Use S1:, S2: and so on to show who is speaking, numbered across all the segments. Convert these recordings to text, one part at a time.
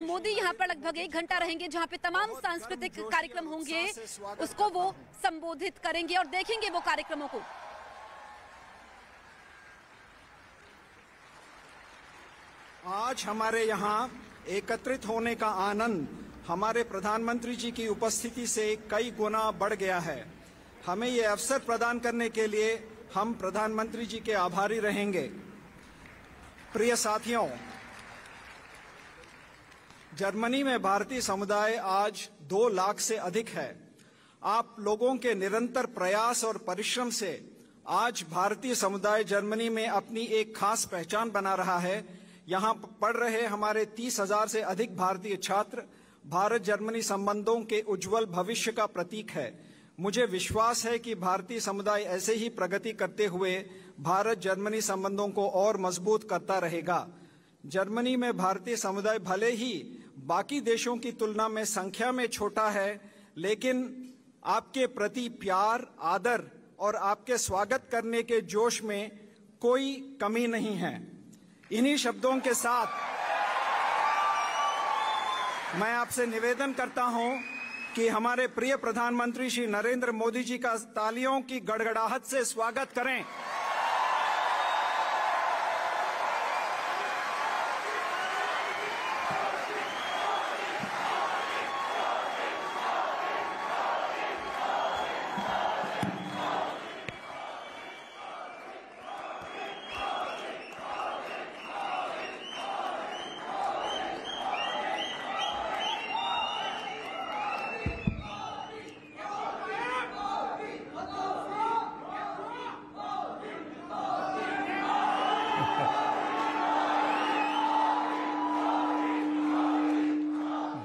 S1: मोदी यहाँ पर लगभग 1 घंटा रहेंगे, जहाँ पे तमाम सांस्कृतिक कार्यक्रम होंगे उसको वो संबोधित करेंगे और देखेंगे वो कार्यक्रमों को।
S2: आज हमारे यहाँ एकत्रित होने का आनंद हमारे प्रधानमंत्री जी की उपस्थिति से कई गुना बढ़ गया है। हमें ये अवसर प्रदान करने के लिए हम प्रधानमंत्री जी के आभारी रहेंगे। प्रिय साथियों, जर्मनी में भारतीय समुदाय आज 2 लाख से अधिक है। आप लोगों के निरंतर प्रयास और परिश्रम से आज भारतीय समुदाय जर्मनी में अपनी एक खास पहचान बना रहा है। यहाँ पढ़ रहे हमारे 30,000 से अधिक भारतीय छात्र भारत जर्मनी संबंधों के उज्जवल भविष्य का प्रतीक है। मुझे विश्वास है कि भारतीय समुदाय ऐसे ही प्रगति करते हुए भारत जर्मनी संबंधों को और मजबूत करता रहेगा। जर्मनी में भारतीय समुदाय भले ही बाकी देशों की तुलना में संख्या में छोटा है, लेकिन आपके प्रति प्यार, आदर और आपके स्वागत करने के जोश में कोई कमी नहीं है। इन्हीं शब्दों के साथ मैं आपसे निवेदन करता हूं कि हमारे प्रिय प्रधानमंत्री श्री नरेंद्र मोदी जी का तालियों की गड़गड़ाहट से स्वागत करें।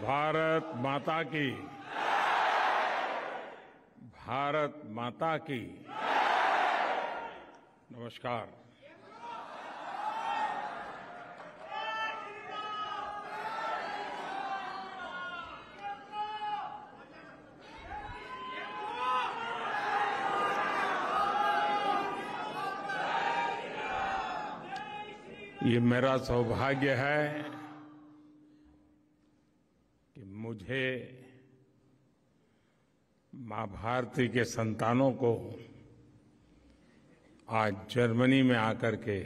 S3: भारत माता की, भारत माता की। नमस्कार। ये मेरा सौभाग्य है कि मुझे मां भारती के संतानों को आज जर्मनी में आकर के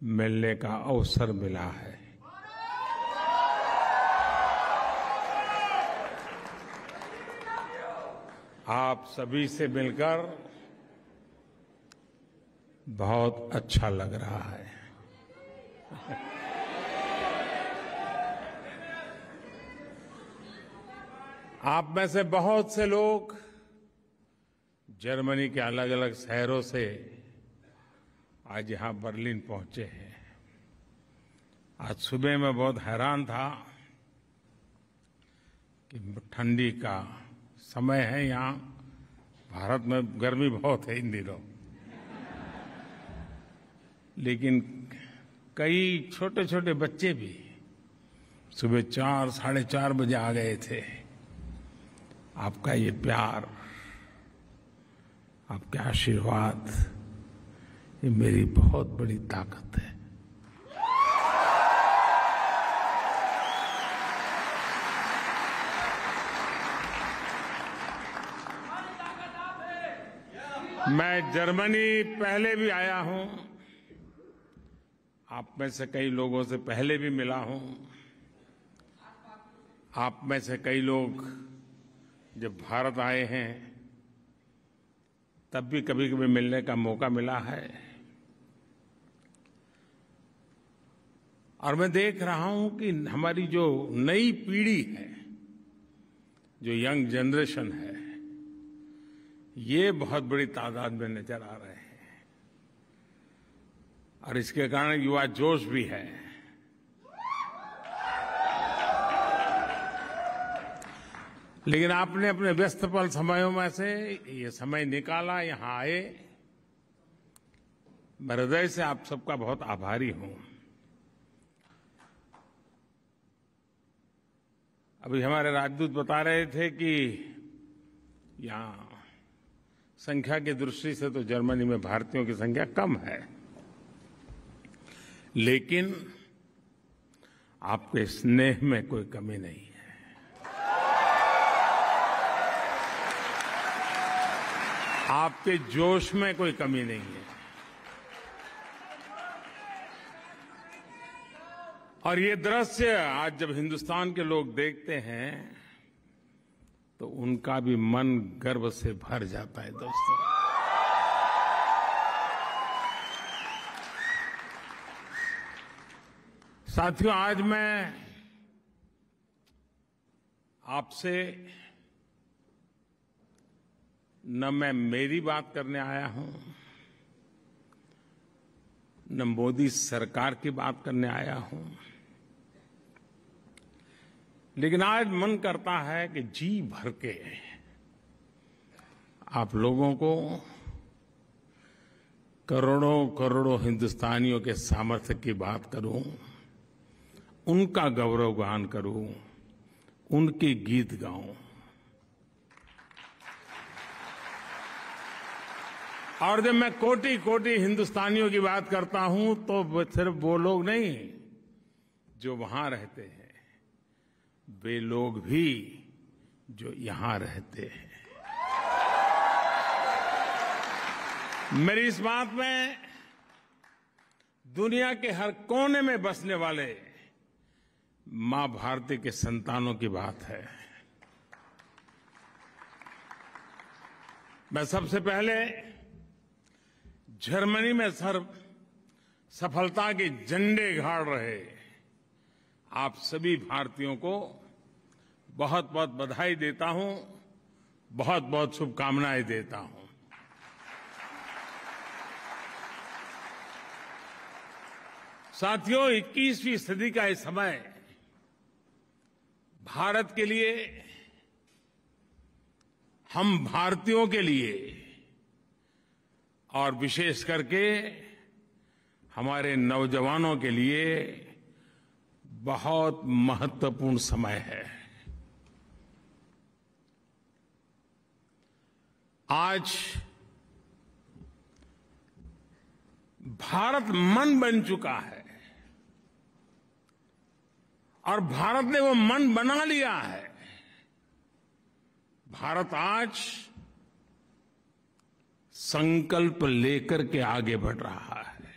S3: मिलने का अवसर मिला है। आप सभी से मिलकर बहुत अच्छा लग रहा है। आप में से बहुत से लोग जर्मनी के अलग अलग शहरों से आज यहां बर्लिन पहुंचे हैं। आज सुबह मैं बहुत हैरान था कि ठंडी का समय है, यहाँ भारत में गर्मी बहुत है इन दिनों, लेकिन कई छोटे छोटे बच्चे भी सुबह 4, साढ़े 4 बजे आ गए थे। आपका ये प्यार, आपके आशीर्वाद, ये मेरी बहुत बड़ी ताकत है। मैं जर्मनी पहले भी आया हूं, आप में से कई लोगों से पहले भी मिला हूं। आप में से कई लोग जब भारत आए हैं तब भी कभी कभी मिलने का मौका मिला है। और मैं देख रहा हूं कि हमारी जो नई पीढ़ी है, जो यंग जनरेशन है, ये बहुत बड़ी तादाद में नजर आ रहे हैं और इसके कारण युवा जोश भी है। लेकिन आपने अपने व्यस्त पल समयों में से ये समय निकाला, यहां आए। मैं हृदय से आप सबका बहुत आभारी हूं। अभी हमारे राजदूत बता रहे थे कि यहां संख्या की दृष्टि से तो जर्मनी में भारतीयों की संख्या कम है, लेकिन आपके स्नेह में कोई कमी नहीं है। आपके जोश में कोई कमी नहीं है। और ये दृश्य आज जब हिंदुस्तान के लोग देखते हैं तो उनका भी मन गर्व से भर जाता है। दोस्तों, साथियों, आज मैं आपसे न मैं मेरी बात करने आया हूं, न मोदी सरकार की बात करने आया हूं, लेकिन आज मन करता है कि जी भर के आप लोगों को करोड़ों करोड़ों हिंदुस्तानियों के सामर्थ्य की बात करूं, उनका गौरवगान करूं, उनके गीत गाऊं। और जब मैं कोटि कोटि हिंदुस्तानियों की बात करता हूं तो सिर्फ वो लोग नहीं जो वहां रहते हैं, वे लोग भी जो यहां रहते हैं। मेरी इस बात में दुनिया के हर कोने में बसने वाले मां भारती के संतानों की बात है। मैं सबसे पहले जर्मनी में सफलता के झंडे गाड़ रहे आप सभी भारतीयों को बहुत बहुत बधाई देता हूं, बहुत बहुत शुभकामनाएं देता हूं। साथियों, 21वीं सदी का ये समय भारत के लिए, हम भारतीयों के लिए और विशेष करके हमारे नौजवानों के लिए बहुत महत्वपूर्ण समय है। आज भारत मन बन चुका है और भारत ने वो मन बना लिया है। भारत आज संकल्प लेकर के आगे बढ़ रहा है।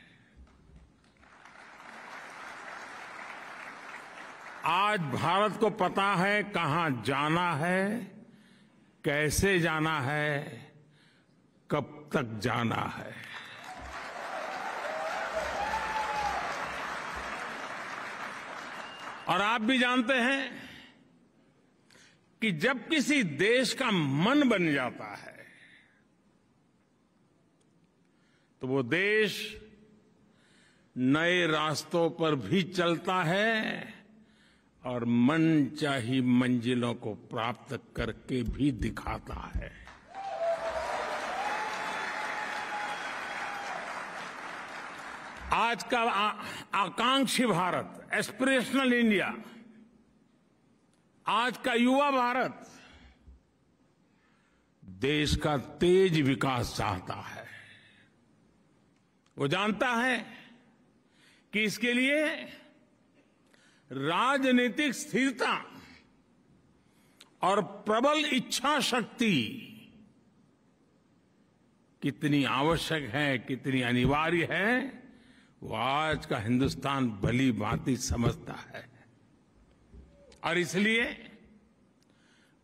S3: आज भारत को पता है कहां जाना है, कैसे जाना है, कब तक जाना है। और आप भी जानते हैं कि जब किसी देश का मन बन जाता है तो वो देश नए रास्तों पर भी चलता है और मनचाही मंजिलों को प्राप्त करके भी दिखाता है। आज का आकांक्षी भारत, एस्पिरेशनल इंडिया, आज का युवा भारत देश का तेज विकास चाहता है। वो जानता है कि इसके लिए राजनीतिक स्थिरता और प्रबल इच्छा शक्ति कितनी आवश्यक है, कितनी अनिवार्य है, वो आज का हिंदुस्तान भली भांति समझता है। और इसलिए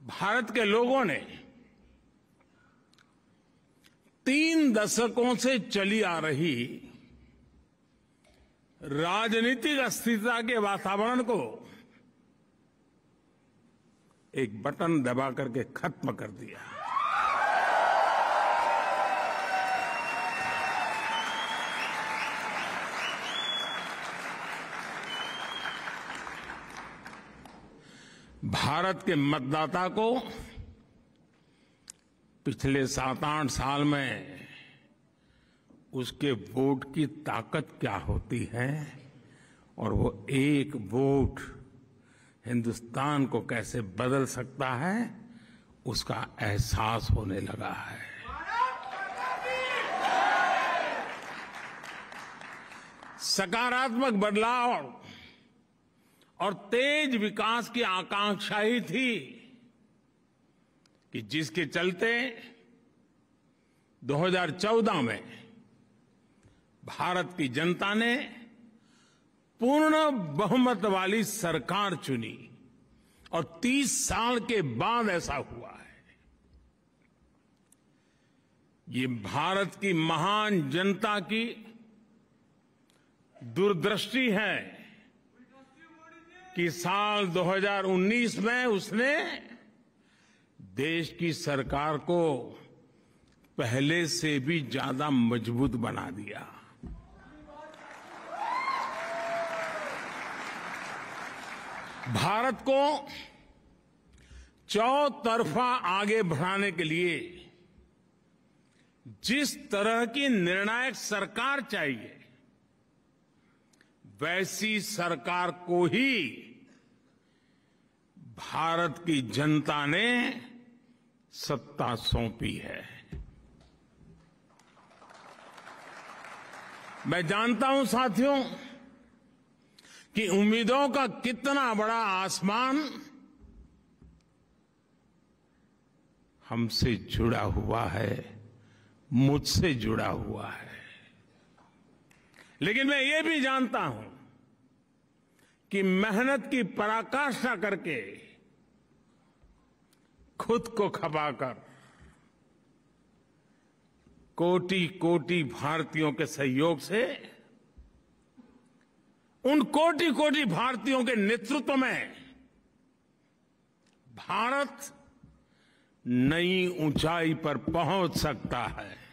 S3: भारत के लोगों ने 3 दशकों से चली आ रही राजनीतिक अस्थिरता के वातावरण को एक बटन दबा करके खत्म कर दिया। भारत के मतदाता को पिछले 7-8 साल में उसके वोट की ताकत क्या होती है और वो एक वोट हिंदुस्तान को कैसे बदल सकता है, उसका एहसास होने लगा है। सकारात्मक बदलाव और तेज विकास की आकांक्षा ही थी कि जिसके चलते 2014 में भारत की जनता ने पूर्ण बहुमत वाली सरकार चुनी और 30 साल के बाद ऐसा हुआ है। ये भारत की महान जनता की दूरदृष्टि है कि साल 2019 में उसने देश की सरकार को पहले से भी ज्यादा मजबूत बना दिया। भारत को चौतरफा आगे बढ़ाने के लिए जिस तरह की निर्णायक सरकार चाहिए, वैसी सरकार को ही भारत की जनता ने सत्ता सौंपी है। मैं जानता हूं साथियों कि उम्मीदों का कितना बड़ा आसमान हमसे जुड़ा हुआ है, मुझसे जुड़ा हुआ है। लेकिन मैं ये भी जानता हूं कि मेहनत की पराकाष्ठा करके खुद को खपाकर कोटि कोटि भारतीयों के सहयोग से, उन कोटि कोटि भारतीयों के नेतृत्व में भारत नई ऊंचाई पर पहुंच सकता है।